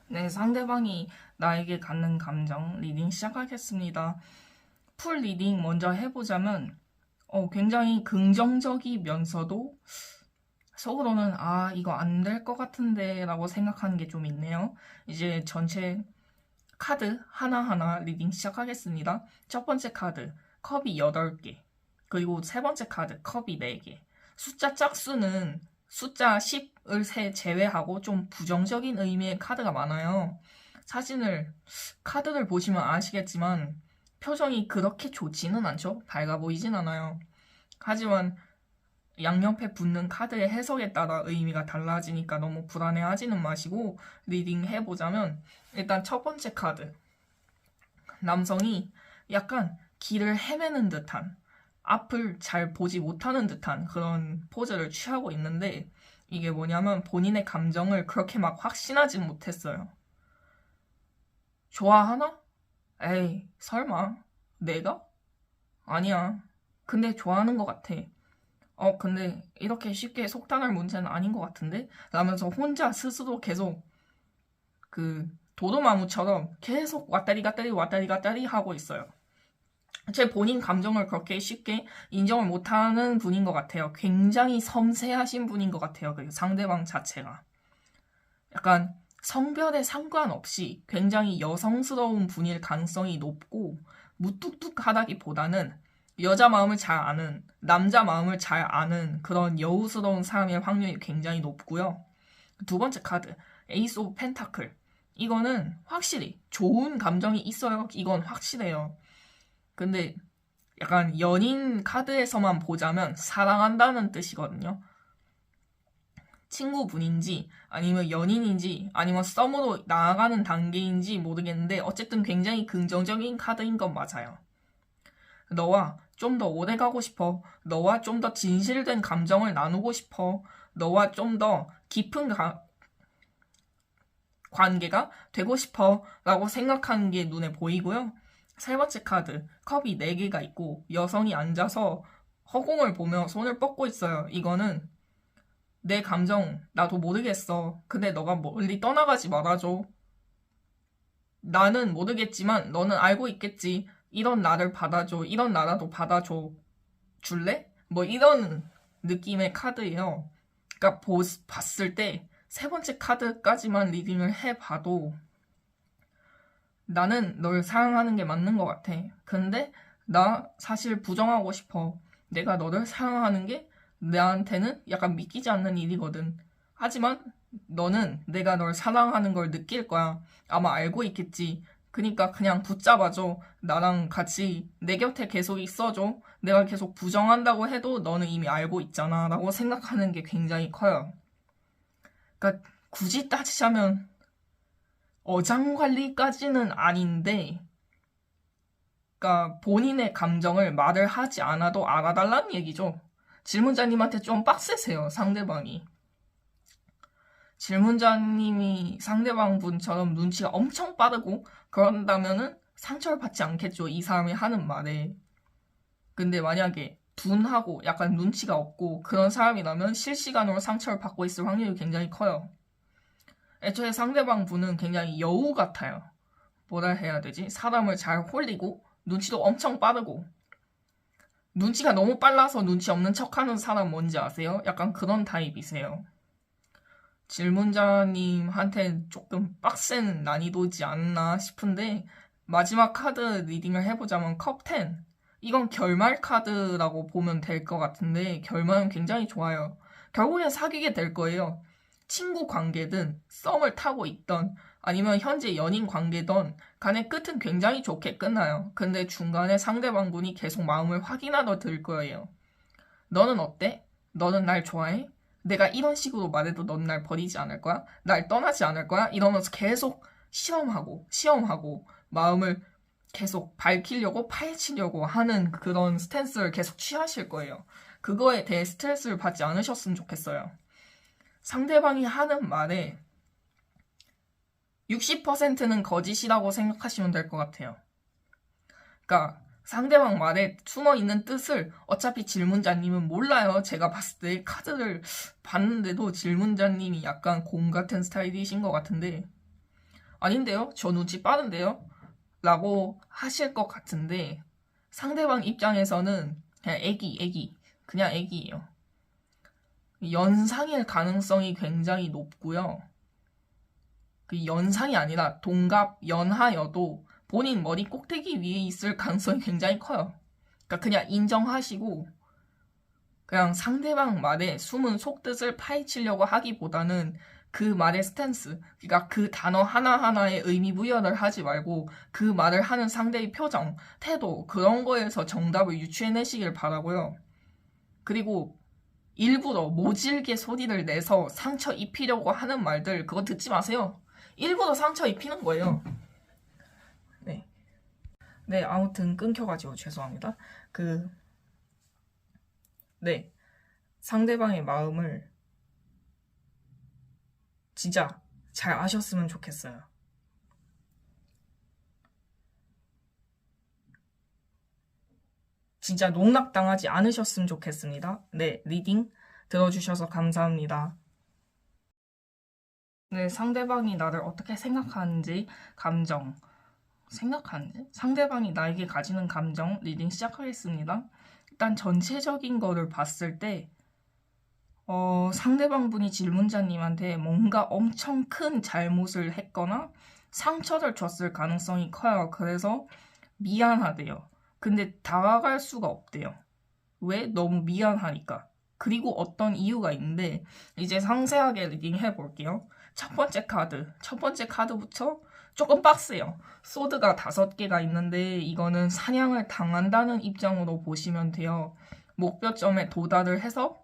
네, 상대방이 나에게 갖는 감정, 리딩 시작하겠습니다. 풀 리딩 먼저 해보자면, 굉장히 긍정적이면서도 속으로는, 이거 안 될 것 같은데, 라고 생각하는 게 좀 있네요. 이제 전체 카드 하나하나 리딩 시작하겠습니다. 첫 번째 카드, 컵이 8개. 그리고 세 번째 카드, 컵이 4개. 숫자 짝수는 숫자 10을 제외하고 좀 부정적인 의미의 카드가 많아요. 카드를 보시면 아시겠지만, 표정이 그렇게 좋지는 않죠? 밝아 보이진 않아요. 하지만 양옆에 붙는 카드의 해석에 따라 의미가 달라지니까 너무 불안해하지는 마시고 리딩 해보자면, 일단 첫 번째 카드, 남성이 약간 길을 헤매는 듯한, 앞을 잘 보지 못하는 듯한 그런 포즈를 취하고 있는데, 이게 뭐냐면 본인의 감정을 그렇게 막 확신하진 못했어요. 좋아하나? 에이, 설마. 내가? 아니야. 근데 좋아하는 것 같아. 근데 이렇게 쉽게 속단할 문제는 아닌 것 같은데? 라면서 혼자 스스로 계속 그 도도마무처럼 계속 왔다리 갔다리 왔다리 갔다리 하고 있어요. 제 본인 감정을 그렇게 쉽게 인정을 못하는 분인 것 같아요. 굉장히 섬세하신 분인 것 같아요. 그 상대방 자체가. 약간 성별에 상관없이 굉장히 여성스러운 분일 가능성이 높고, 무뚝뚝하다기보다는 여자 마음을 잘 아는, 남자 마음을 잘 아는 그런 여우스러운 사람일 확률이 굉장히 높고요. 두 번째 카드, 에이스 오브 펜타클. 이거는 확실히 좋은 감정이 있어요. 이건 확실해요. 근데 약간 연인 카드에서만 보자면 사랑한다는 뜻이거든요. 친구분인지 아니면 연인인지 아니면 썸으로 나아가는 단계인지 모르겠는데 어쨌든 굉장히 긍정적인 카드인 건 맞아요. 너와 좀 더 오래 가고 싶어. 너와 좀 더 진실된 감정을 나누고 싶어. 너와 좀 더 깊은 관계가 되고 싶어. 라고 생각하는 게 눈에 보이고요. 세 번째 카드, 컵이 4개가 있고 여성이 앉아서 허공을 보며 손을 뻗고 있어요. 이거는 내 감정 나도 모르겠어. 근데 너가 멀리 떠나가지 말아줘. 나는 모르겠지만 너는 알고 있겠지. 이런 나를 받아줘. 이런 나라도 받아줘. 줄래? 뭐 이런 느낌의 카드예요. 그러니까 봤을 때 세 번째 카드까지만 리딩을 해봐도 나는 널 사랑하는 게 맞는 것 같아. 근데 나 사실 부정하고 싶어. 내가 너를 사랑하는 게 나한테는 약간 믿기지 않는 일이거든. 하지만 너는 내가 널 사랑하는 걸 느낄 거야. 아마 알고 있겠지. 그니까 그냥 붙잡아줘. 나랑 같이 내 곁에 계속 있어줘. 내가 계속 부정한다고 해도 너는 이미 알고 있잖아. 라고 생각하는 게 굉장히 커요. 그러니까 굳이 따지자면 어장관리까지는 아닌데, 그러니까 본인의 감정을 말을 하지 않아도 알아달라는 얘기죠. 질문자님한테 좀 빡세세요, 상대방이. 질문자님이 상대방 분처럼 눈치가 엄청 빠르고 그런다면은 상처를 받지 않겠죠, 이 사람이 하는 말에. 근데 만약에 둔하고 약간 눈치가 없고 그런 사람이라면 실시간으로 상처를 받고 있을 확률이 굉장히 커요. 애초에 상대방 분은 굉장히 여우 같아요. 뭐라 해야 되지? 사람을 잘 홀리고 눈치도 엄청 빠르고, 눈치가 너무 빨라서 눈치 없는 척하는 사람 뭔지 아세요? 약간 그런 타입이세요. 질문자님한테 조금 빡센 난이도지 않나 싶은데, 마지막 카드 리딩을 해보자면 컵 10. 이건 결말 카드라고 보면 될 것 같은데, 결말은 굉장히 좋아요. 결국엔 사귀게 될 거예요. 친구 관계든 썸을 타고 있던 아니면 현재 연인 관계든 간의 끝은 굉장히 좋게 끝나요. 근데 중간에 상대방분이 계속 마음을 확인하러 들 거예요. 너는 어때? 너는 날 좋아해? 내가 이런 식으로 말해도 넌 날 버리지 않을 거야? 날 떠나지 않을 거야? 이러면서 계속 시험하고 마음을 계속 밝히려고 파헤치려고 하는 그런 스탠스를 계속 취하실 거예요. 그거에 대해 스트레스를 받지 않으셨으면 좋겠어요. 상대방이 하는 말에 60%는 거짓이라고 생각하시면 될 것 같아요. 그러니까 상대방 말에 숨어있는 뜻을 어차피 질문자님은 몰라요. 제가 봤을 때 카드를 봤는데도 질문자님이 약간 곰 같은 스타일이신 것 같은데, 아닌데요? 저 눈치 빠른데요? 라고 하실 것 같은데 상대방 입장에서는 그냥 애기. 그냥 애기예요. 연상일 가능성이 굉장히 높고요. 그 연상이 아니라 동갑, 연하여도 본인 머리 꼭대기 위에 있을 가능성이 굉장히 커요. 그러니까 그냥 인정하시고 그냥 상대방 말에 숨은 속뜻을 파헤치려고 하기보다는 그 말의 스탠스, 그러니까 그 단어 하나하나에 의미 부여를 하지 말고 그 말을 하는 상대의 표정, 태도, 그런 거에서 정답을 유추해내시길 바라고요. 그리고 일부러 모질게 소리를 내서 상처 입히려고 하는 말들, 그거 듣지 마세요. 일부러 상처 입히는 거예요. 네. 네, 아무튼 끊겨가지고 죄송합니다. 네. 상대방의 마음을 진짜 잘 아셨으면 좋겠어요. 진짜 농락당하지 않으셨으면 좋겠습니다. 네, 리딩 들어주셔서 감사합니다. 네, 상대방이 나를 어떻게 생각하는지, 상대방이 나에게 가지는 감정, 리딩 시작하겠습니다. 일단 전체적인 거를 봤을 때, 상대방 분이 질문자님한테 뭔가 엄청 큰 잘못을 했거나 상처를 줬을 가능성이 커요. 그래서 미안하대요. 근데 다가갈 수가 없대요. 왜? 너무 미안하니까. 그리고 어떤 이유가 있는데 이제 상세하게 리딩 해볼게요. 첫 번째 카드부터 조금 빡세요. 소드가 5개가 있는데 이거는 사냥을 당한다는 입장으로 보시면 돼요. 목표점에 도달을 해서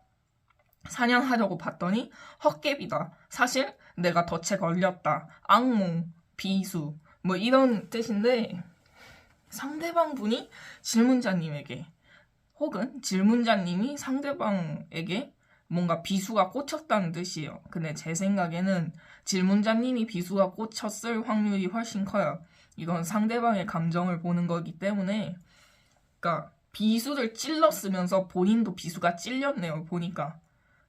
사냥하려고 봤더니 헛개비다. 사실 내가 덫에 걸렸다. 악몽, 비수 뭐 이런 뜻인데 상대방 분이 질문자님에게 혹은 질문자님이 상대방에게 뭔가 비수가 꽂혔다는 뜻이에요. 근데 제 생각에는 질문자님이 비수가 꽂혔을 확률이 훨씬 커요. 이건 상대방의 감정을 보는 거기 때문에 그러니까 비수를 찔렀으면서 본인도 비수가 찔렸네요. 보니까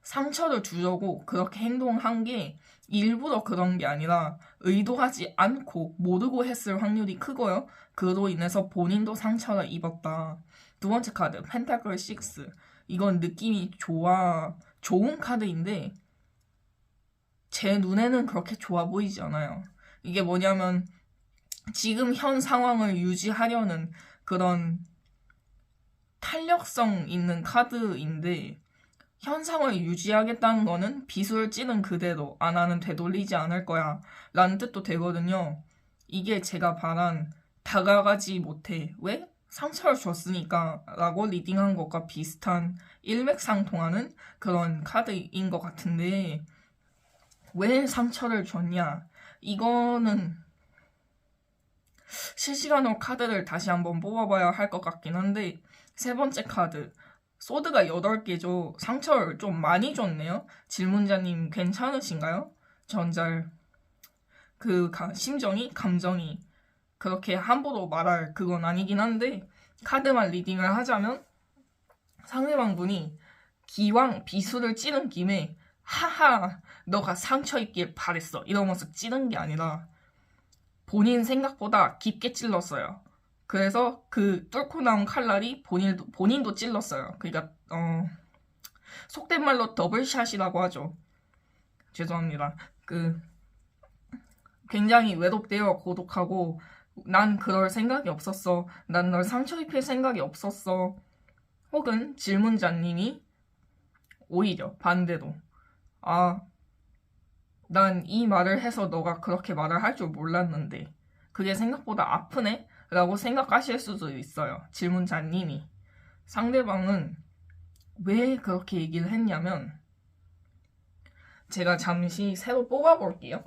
상처를 주려고 그렇게 행동한 게 일부러 그런 게 아니라 의도하지 않고 모르고 했을 확률이 크고요. 그로 인해서 본인도 상처를 입었다. 두 번째 카드, 펜타클 6. 이건 느낌이 좋은 카드인데 제 눈에는 그렇게 좋아 보이지 않아요. 이게 뭐냐면 지금 현 상황을 유지하려는 그런 탄력성 있는 카드인데 현상을 유지하겠다는 거는 비수를 찌는 그대로 나는 되돌리지 않을 거야 라는 뜻도 되거든요. 이게 제가 바란 다가가지 못해. 왜? 상처를 줬으니까 라고 리딩한 것과 비슷한 일맥상통하는 그런 카드인 것 같은데 왜 상처를 줬냐? 이거는 실시간으로 카드를 다시 한번 뽑아봐야 할 것 같긴 한데 세 번째 카드 소드가 8개죠. 상처를 좀 많이 줬네요. 질문자님 괜찮으신가요? 감정이 그렇게 함부로 말할 그건 아니긴 한데 카드만 리딩을 하자면 상대방 분이 기왕 비수를 찌른 김에 하하 너가 상처 입길 바랬어 이러면서 찌른 게 아니라 본인 생각보다 깊게 찔렀어요. 그래서 그 뚫고 나온 칼날이 본인도 찔렀어요. 그러니까 속된 말로 더블샷이라고 하죠. 죄송합니다. 굉장히 외롭대요. 고독하고 난 그럴 생각이 없었어. 난 널 상처 입힐 생각이 없었어. 혹은 질문자님이 오히려 반대로 난 이 말을 해서 너가 그렇게 말을 할 줄 몰랐는데 그게 생각보다 아프네? 라고 생각하실 수도 있어요. 질문자님이. 상대방은 왜 그렇게 얘기를 했냐면 제가 잠시 새로 뽑아볼게요.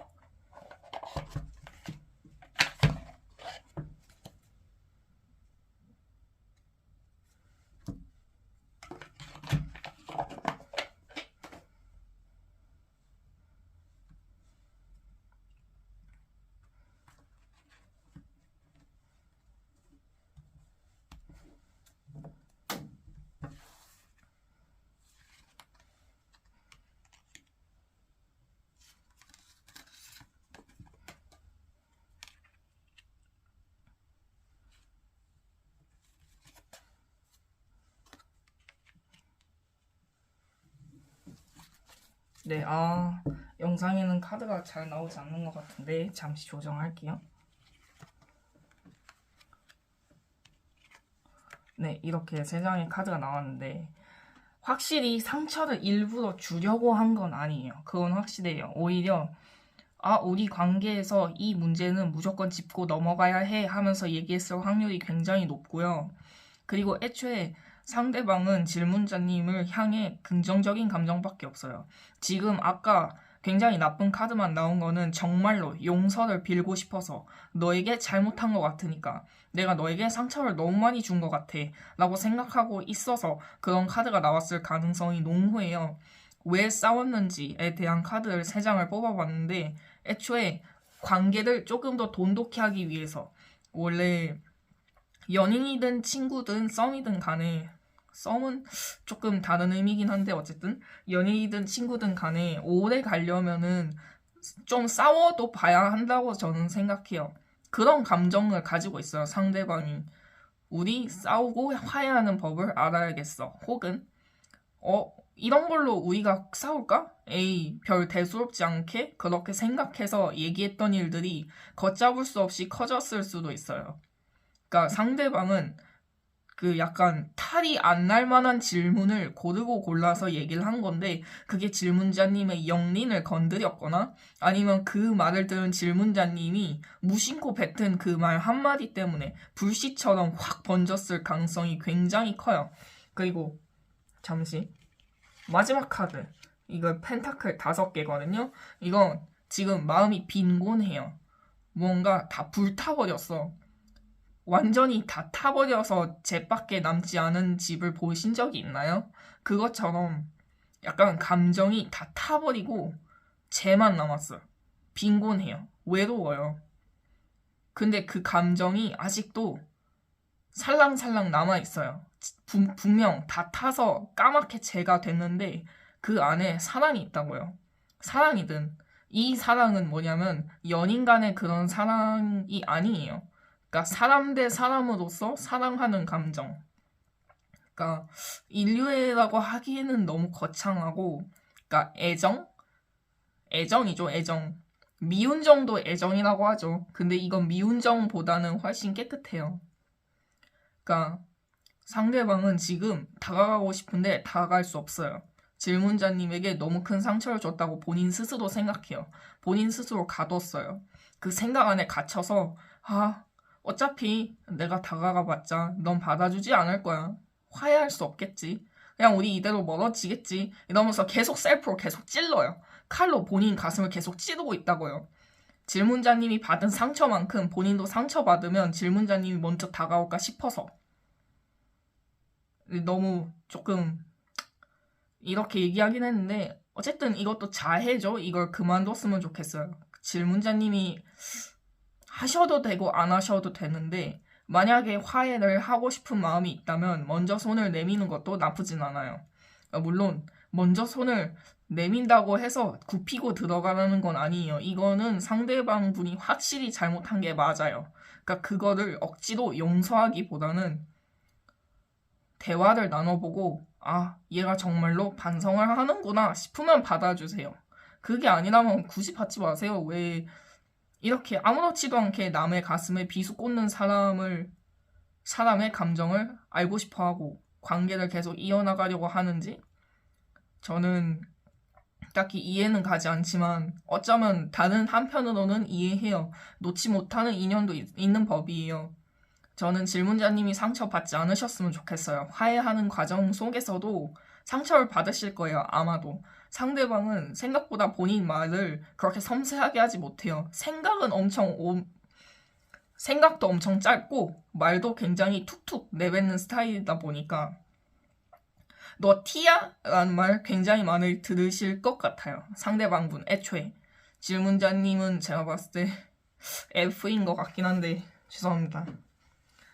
네, 영상에는 카드가 잘 나오지 않는 것 같은데 잠시 조정할게요. 네, 이렇게 3장의 카드가 나왔는데 확실히 상처를 일부러 주려고 한 건 아니에요. 그건 확실해요. 오히려 우리 관계에서 이 문제는 무조건 짚고 넘어가야 해 하면서 얘기했을 확률이 굉장히 높고요. 그리고 애초에 상대방은 질문자님을 향해 긍정적인 감정밖에 없어요. 지금 아까 굉장히 나쁜 카드만 나온 거는 정말로 용서를 빌고 싶어서 너에게 잘못한 것 같으니까 내가 너에게 상처를 너무 많이 준 것 같아 라고 생각하고 있어서 그런 카드가 나왔을 가능성이 농후해요. 왜 싸웠는지에 대한 카드를 3장을 뽑아봤는데 애초에 관계를 조금 더 돈독히 하기 위해서 원래 연인이든 친구든 썸이든 간에 썸은 조금 다른 의미긴 한데 어쨌든 연인이든 친구든 간에 오래 가려면은 좀 싸워도 봐야 한다고 저는 생각해요. 그런 감정을 가지고 있어요. 상대방이 우리 싸우고 화해하는 법을 알아야겠어. 혹은 이런 걸로 우리가 싸울까? 에이, 별 대수롭지 않게 그렇게 생각해서 얘기했던 일들이 걷잡을 수 없이 커졌을 수도 있어요. 그러니까 상대방은 그 약간 탈이 안 날 만한 질문을 고르고 골라서 얘기를 한 건데 그게 질문자님의 영린을 건드렸거나 아니면 그 말을 들은 질문자님이 무심코 뱉은 그 말 한마디 때문에 불씨처럼 확 번졌을 가능성이 굉장히 커요. 그리고 잠시 마지막 카드 이거 펜타클 5개거든요. 이건 지금 마음이 빈곤해요. 뭔가 다 불타버렸어. 완전히 다 타버려서 쟤밖에 남지 않은 집을 보신 적이 있나요? 그것처럼 약간 감정이 다 타버리고 쟤만 남았어요. 빈곤해요. 외로워요. 근데 그 감정이 아직도 살랑살랑 남아있어요. 분명 다 타서 까맣게 쟤가 됐는데 그 안에 사랑이 있다고요. 사랑이든 이 사랑은 뭐냐면 연인 간의 그런 사랑이 아니에요. 그러니까 사람 대 사람으로서 사랑하는 감정. 그러니까 인류애라고 하기에는 너무 거창하고, 그러니까 애정이죠, 애정. 미운 정도 애정이라고 하죠. 근데 이건 미운 정보다는 훨씬 깨끗해요. 그러니까 상대방은 지금 다가가고 싶은데 다가갈 수 없어요. 질문자님에게 너무 큰 상처를 줬다고 본인 스스로 생각해요. 본인 스스로 가뒀어요. 그 생각 안에 갇혀서 어차피 내가 다가가봤자 넌 받아주지 않을 거야. 화해할 수 없겠지. 그냥 우리 이대로 멀어지겠지. 이러면서 계속 셀프로 계속 찔러요. 칼로 본인 가슴을 계속 찌르고 있다고요. 질문자님이 받은 상처만큼 본인도 상처받으면 질문자님이 먼저 다가올까 싶어서. 너무 조금 이렇게 얘기하긴 했는데 어쨌든 이것도 자해죠. 이걸 그만뒀으면 좋겠어요. 질문자님이 하셔도 되고 안 하셔도 되는데 만약에 화해를 하고 싶은 마음이 있다면 먼저 손을 내미는 것도 나쁘진 않아요. 물론 먼저 손을 내민다고 해서 굽히고 들어가라는 건 아니에요. 이거는 상대방 분이 확실히 잘못한 게 맞아요. 그러니까 그거를 억지로 용서하기보다는 대화를 나눠보고 얘가 정말로 반성을 하는구나 싶으면 받아주세요. 그게 아니라면 굳이 받지 마세요. 왜 이렇게 아무렇지도 않게 남의 가슴에 비수 꽂는 사람의 감정을 알고 싶어하고 관계를 계속 이어나가려고 하는지 저는 딱히 이해는 가지 않지만 어쩌면 다른 한편으로는 이해해요. 놓지 못하는 인연도 있는 법이에요. 저는 질문자님이 상처받지 않으셨으면 좋겠어요. 화해하는 과정 속에서도 상처를 받으실 거예요. 아마도. 상대방은 생각보다 본인 말을 그렇게 섬세하게 하지 못해요. 생각도 엄청 짧고 말도 굉장히 툭툭 내뱉는 스타일이다 보니까 너 T야? 라는 말 굉장히 많이 들으실 것 같아요. 상대방분 애초에. 질문자님은 제가 봤을 때 F인 것 같긴 한데 죄송합니다.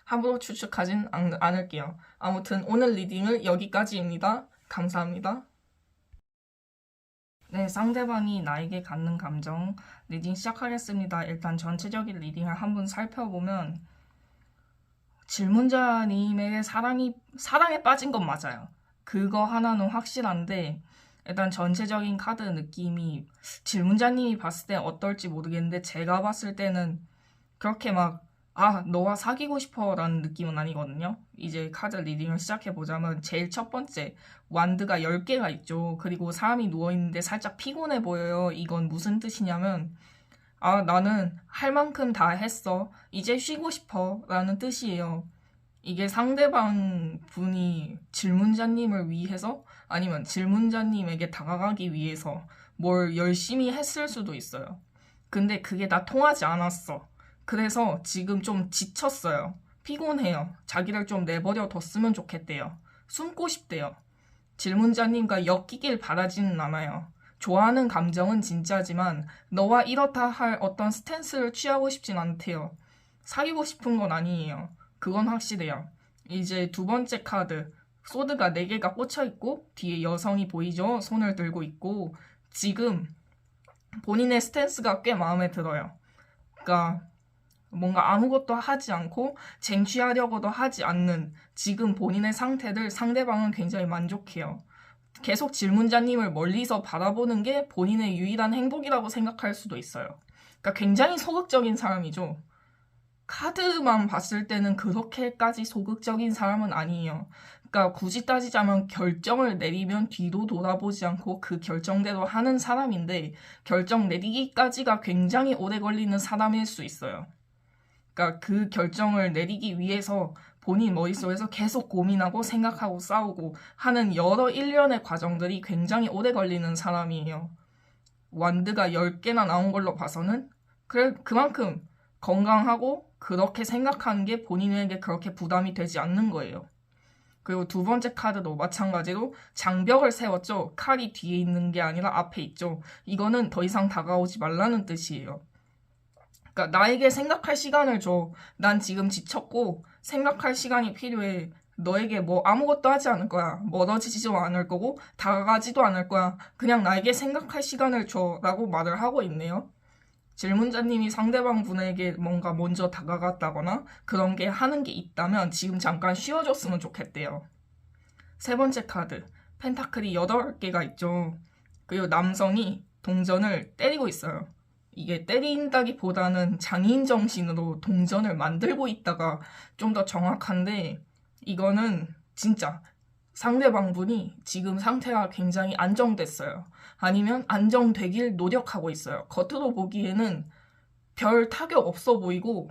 함부로 추측하진 않을게요. 아무튼 오늘 리딩은 여기까지입니다. 감사합니다. 네, 상대방이 나에게 갖는 감정 리딩 시작하겠습니다. 일단 전체적인 리딩을 한번 살펴보면 질문자님에게 사랑에 빠진 건 맞아요. 그거 하나는 확실한데 일단 전체적인 카드 느낌이 질문자님이 봤을 때 어떨지 모르겠는데 제가 봤을 때는 그렇게 막 너와 사귀고 싶어 라는 느낌은 아니거든요. 이제 카드 리딩을 시작해보자면 제일 첫 번째 완드가 10개가 있죠. 그리고 사람이 누워있는데 살짝 피곤해 보여요. 이건 무슨 뜻이냐면 나는 할 만큼 다 했어. 이제 쉬고 싶어 라는 뜻이에요. 이게 상대방 분이 질문자님을 위해서 아니면 질문자님에게 다가가기 위해서 뭘 열심히 했을 수도 있어요. 근데 그게 다 통하지 않았어. 그래서 지금 좀 지쳤어요. 피곤해요. 자기를 좀 내버려 뒀으면 좋겠대요. 숨고 싶대요. 질문자님과 엮이길 바라지는 않아요. 좋아하는 감정은 진짜지만 너와 이렇다 할 어떤 스탠스를 취하고 싶진 않대요. 사귀고 싶은 건 아니에요. 그건 확실해요. 이제 두 번째 카드. 소드가 4개가 꽂혀있고 뒤에 여성이 보이죠? 손을 들고 있고 지금 본인의 스탠스가 꽤 마음에 들어요. 그러니까 뭔가 아무것도 하지 않고 쟁취하려고도 하지 않는 지금 본인의 상태를 상대방은 굉장히 만족해요. 계속 질문자님을 멀리서 바라보는 게 본인의 유일한 행복이라고 생각할 수도 있어요. 그러니까 굉장히 소극적인 사람이죠. 카드만 봤을 때는 그렇게까지 소극적인 사람은 아니에요. 그러니까 굳이 따지자면 결정을 내리면 뒤도 돌아보지 않고 그 결정대로 하는 사람인데 결정 내리기까지가 굉장히 오래 걸리는 사람일 수 있어요. 그러니까 그 결정을 내리기 위해서 본인 머릿속에서 계속 고민하고 생각하고 싸우고 하는 여러 일련의 과정들이 굉장히 오래 걸리는 사람이에요. 완드가 10개나 나온 걸로 봐서는 그만큼 건강하고 그렇게 생각하는 게 본인에게 그렇게 부담이 되지 않는 거예요. 그리고 두 번째 카드도 마찬가지로 장벽을 세웠죠. 칼이 뒤에 있는 게 아니라 앞에 있죠. 이거는 더 이상 다가오지 말라는 뜻이에요. 그러니까 나에게 생각할 시간을 줘. 난 지금 지쳤고 생각할 시간이 필요해. 너에게 뭐 아무것도 하지 않을 거야. 멀어지지도 않을 거고 다가가지도 않을 거야. 그냥 나에게 생각할 시간을 줘. 라고 말을 하고 있네요. 질문자님이 상대방 분에게 뭔가 먼저 다가갔다거나 그런 게 하는 게 있다면 지금 잠깐 쉬어줬으면 좋겠대요. 세 번째 카드. 펜타클이 8개가 있죠. 그리고 남성이 동전을 때리고 있어요. 이게 때린다기보다는 장인 정신으로 동전을 만들고 있다가 좀 더 정확한데 이거는 진짜 상대방 분이 지금 상태가 굉장히 안정됐어요. 아니면 안정되길 노력하고 있어요. 겉으로 보기에는 별 타격 없어 보이고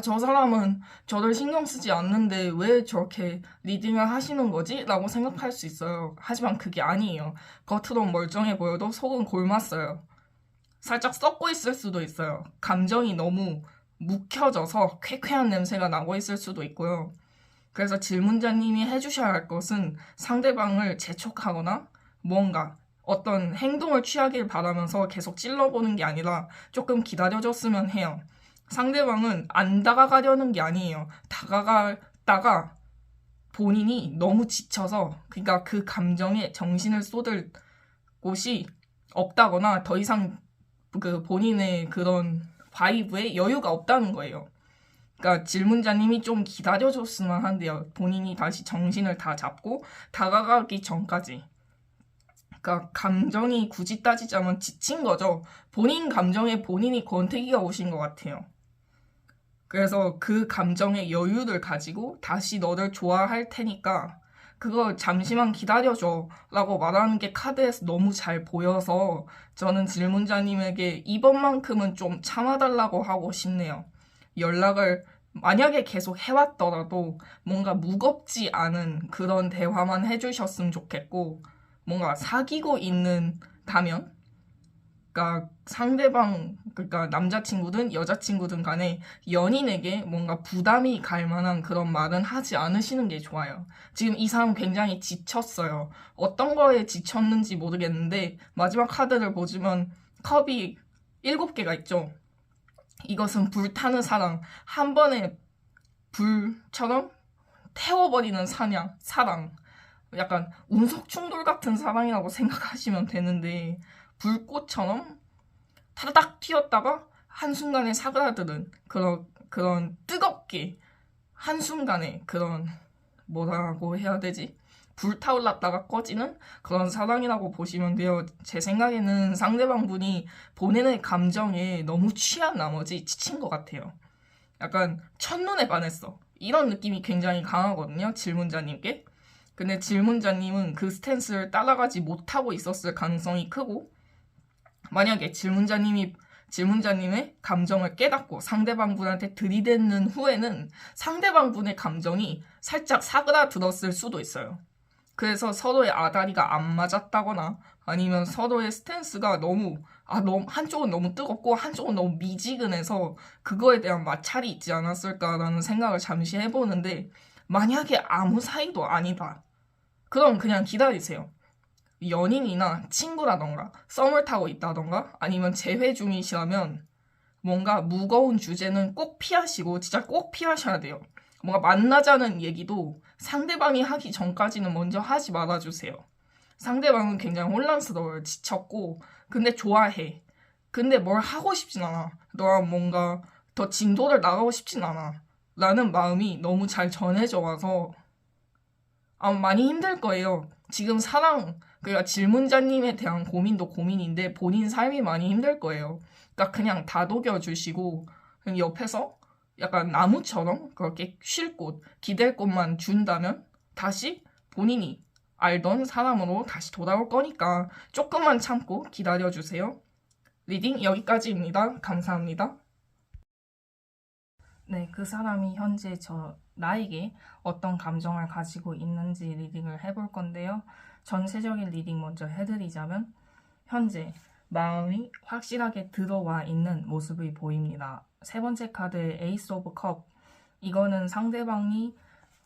저 사람은 저를 신경 쓰지 않는데 왜 저렇게 리딩을 하시는 거지? 라고 생각할 수 있어요. 하지만 그게 아니에요. 겉으론 멀쩡해 보여도 속은 골맞어요. 살짝 썩고 있을 수도 있어요. 감정이 너무 묵혀져서 쾌쾌한 냄새가 나고 있을 수도 있고요. 그래서 질문자님이 해주셔야 할 것은 상대방을 재촉하거나 뭔가 어떤 행동을 취하길 바라면서 계속 찔러보는 게 아니라 조금 기다려줬으면 해요. 상대방은 안 다가가려는 게 아니에요. 다가갔다가 본인이 너무 지쳐서 그러니까 그 감정에 정신을 쏟을 곳이 없다거나 더 이상 그 본인의 그런 바이브에 여유가 없다는 거예요. 그러니까 질문자님이 좀 기다려줬으면 한데요. 본인이 다시 정신을 다 잡고 다가가기 전까지. 그러니까 감정이 굳이 따지자면 지친 거죠. 본인 감정에 본인이 권태기가 오신 것 같아요. 그래서 그 감정의 여유를 가지고 다시 너를 좋아할 테니까 그거 잠시만 기다려줘 라고 말하는 게 카드에서 너무 잘 보여서 저는 질문자님에게 이번만큼은 좀 참아달라고 하고 싶네요. 연락을 만약에 계속 해왔더라도 뭔가 무겁지 않은 그런 대화만 해주셨으면 좋겠고 뭔가 사귀고 있는다면 그러니까 상대방 그러니까 남자친구든 여자친구든 간에 연인에게 뭔가 부담이 갈 만한 그런 말은 하지 않으시는 게 좋아요. 지금 이 사람 굉장히 지쳤어요. 어떤 거에 지쳤는지 모르겠는데 마지막 카드를 보시면 컵이 7개가 있죠. 이것은 불타는 사랑, 한 번에 불처럼 태워버리는 사랑, 약간 운석 충돌 같은 사랑이라고 생각하시면 되는데 불꽃처럼 타닥 튀었다가 한순간에 사그라드는 그런 뜨겁게 한순간에 그런 뭐라고 해야 되지? 불타올랐다가 꺼지는 그런 사랑이라고 보시면 돼요. 제 생각에는 상대방 분이 본인의 감정에 너무 취한 나머지 지친 것 같아요. 약간 첫눈에 반했어. 이런 느낌이 굉장히 강하거든요. 질문자님께. 근데 질문자님은 그 스탠스를 따라가지 못하고 있었을 가능성이 크고, 만약에 질문자님의 감정을 깨닫고 상대방 분한테 들이대는 후에는 상대방 분의 감정이 살짝 사그라들었을 수도 있어요. 그래서 서로의 아다리가 안 맞았다거나 아니면 서로의 스탠스가 너무 한쪽은 너무 뜨겁고 한쪽은 너무 미지근해서 그거에 대한 마찰이 있지 않았을까라는 생각을 잠시 해보는데, 만약에 아무 사이도 아니다. 그럼 그냥 기다리세요. 연인이나 친구라던가 썸을 타고 있다던가 아니면 재회 중이시라면 뭔가 무거운 주제는 꼭 피하시고 진짜 꼭 피하셔야 돼요. 뭔가 만나자는 얘기도 상대방이 하기 전까지는 먼저 하지 말아주세요. 상대방은 굉장히 혼란스러워요. 지쳤고 근데 좋아해. 근데 뭘 하고 싶진 않아. 너랑 뭔가 더 진도를 나가고 싶진 않아. 라는 마음이 너무 잘 전해져 와서 많이 힘들 거예요. 지금 그러니까 질문자님에 대한 고민도 고민인데 본인 삶이 많이 힘들 거예요. 그러니까 그냥 다독여 주시고 그냥 옆에서 약간 나무처럼 그렇게 쉴 곳, 기댈 곳만 준다면 다시 본인이 알던 사람으로 다시 돌아올 거니까 조금만 참고 기다려주세요. 리딩 여기까지입니다. 감사합니다. 네, 그 사람이 현재 나에게 어떤 감정을 가지고 있는지 리딩을 해볼 건데요. 전체적인 리딩 먼저 해드리자면 현재 마음이 확실하게 들어와 있는 모습이 보입니다. 세 번째 카드의 에이스 오브 컵. 이거는 상대방이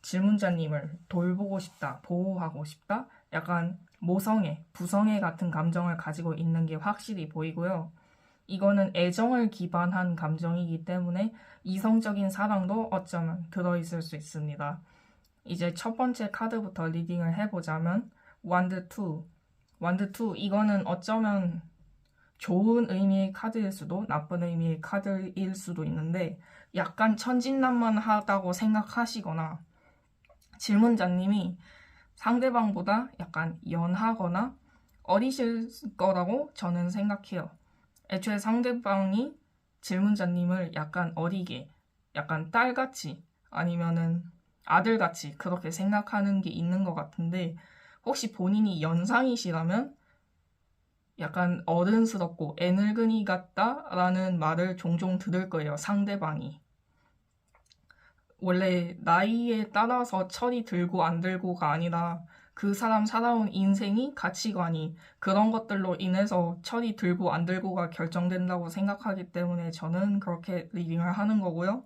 질문자님을 돌보고 싶다, 보호하고 싶다, 약간 모성애, 부성애 같은 감정을 가지고 있는 게 확실히 보이고요. 이거는 애정을 기반한 감정이기 때문에 이성적인 사랑도 어쩌면 들어있을 수 있습니다. 이제 첫 번째 카드부터 리딩을 해보자면 완드 2. 이거는 어쩌면 좋은 의미의 카드일 수도 나쁜 의미의 카드일 수도 있는데 약간 천진난만하다고 생각하시거나 질문자님이 상대방보다 약간 연하거나 어리실 거라고 저는 생각해요. 애초에 상대방이 질문자님을 약간 어리게, 약간 딸같이 아니면은 아들같이 그렇게 생각하는 게 있는 것 같은데, 혹시 본인이 연상이시라면 약간 어른스럽고 애늙은이 같다라는 말을 종종 들을 거예요, 상대방이. 원래 나이에 따라서 철이 들고 안 들고가 아니라 그 사람 살아온 인생이, 가치관이 그런 것들로 인해서 철이 들고 안 들고가 결정된다고 생각하기 때문에 저는 그렇게 리딩을 하는 거고요.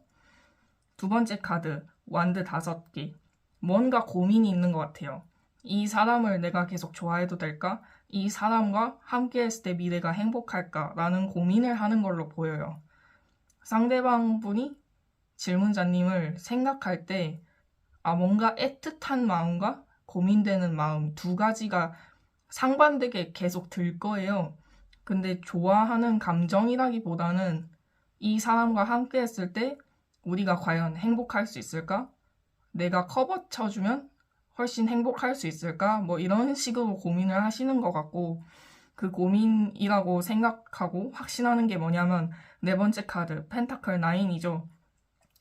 두 번째 카드, 완드 5개. 뭔가 고민이 있는 것 같아요. 이 사람을 내가 계속 좋아해도 될까? 이 사람과 함께 했을 때 미래가 행복할까? 라는 고민을 하는 걸로 보여요. 상대방 분이 질문자님을 생각할 때 뭔가 애틋한 마음과 고민되는 마음 두 가지가 상반되게 계속 들 거예요. 근데 좋아하는 감정이라기보다는 이 사람과 함께 했을 때 우리가 과연 행복할 수 있을까? 내가 커버 쳐주면 훨씬 행복할 수 있을까? 뭐 이런 식으로 고민을 하시는 것 같고, 그 고민이라고 생각하고 확신하는 게 뭐냐면 네 번째 카드, 펜타클 9이죠.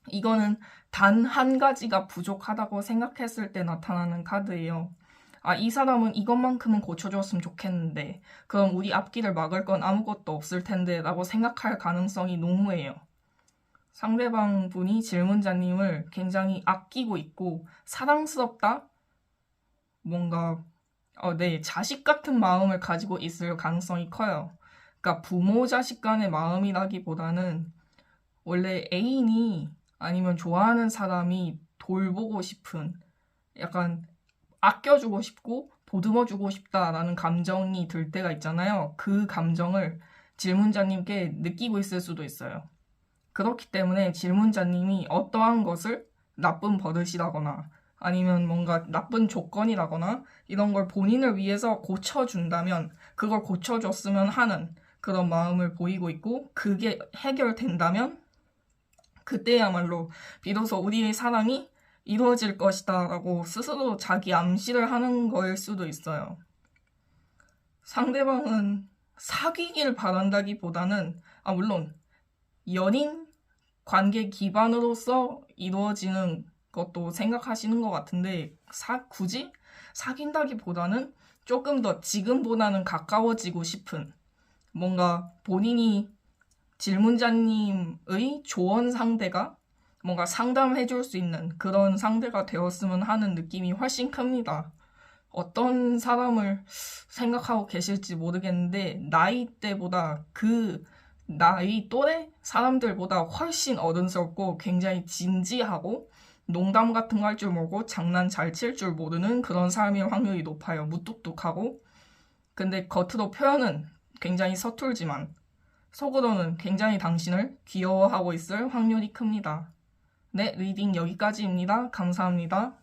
이거는 단 한 가지가 부족하다고 생각했을 때 나타나는 카드예요. 이 사람은 이것만큼은 고쳐줬으면 좋겠는데, 그럼 우리 앞길을 막을 건 아무것도 없을 텐데 라고 생각할 가능성이 농후해요. 상대방 분이 질문자님을 굉장히 아끼고 있고 사랑스럽다? 뭔가 자식 같은 마음을 가지고 있을 가능성이 커요. 그러니까 부모 자식 간의 마음이라기보다는 원래 애인이 아니면 좋아하는 사람이 돌보고 싶은, 약간 아껴주고 싶고 보듬어주고 싶다라는 감정이 들 때가 있잖아요. 그 감정을 질문자님께 느끼고 있을 수도 있어요. 그렇기 때문에 질문자님이 어떠한 것을 나쁜 버릇이라거나 아니면 뭔가 나쁜 조건이라거나 이런 걸 본인을 위해서 고쳐준다면 그걸 고쳐줬으면 하는 그런 마음을 보이고 있고, 그게 해결된다면 그때야말로 비로소 우리의 사랑이 이루어질 것이다 라고 스스로 자기 암시를 하는 거일 수도 있어요. 상대방은 사귀길 바란다기보다는, 물론 연인 관계 기반으로서 이루어지는 것도 생각하시는 것 같은데, 굳이 사귄다기보다는 조금 더 지금보다는 가까워지고 싶은, 뭔가 본인이 질문자님의 조언 상대가 뭔가 상담해줄 수 있는 그런 상대가 되었으면 하는 느낌이 훨씬 큽니다. 어떤 사람을 생각하고 계실지 모르겠는데, 나이대보다 그 나이 또래 사람들보다 훨씬 어른스럽고 굉장히 진지하고 농담 같은 거 할 줄 모르고 장난 잘 칠 줄 모르는 그런 사람일 확률이 높아요. 무뚝뚝하고. 근데 겉으로 표현은 굉장히 서툴지만 속으로는 굉장히 당신을 귀여워하고 있을 확률이 큽니다. 네, 리딩 여기까지입니다. 감사합니다.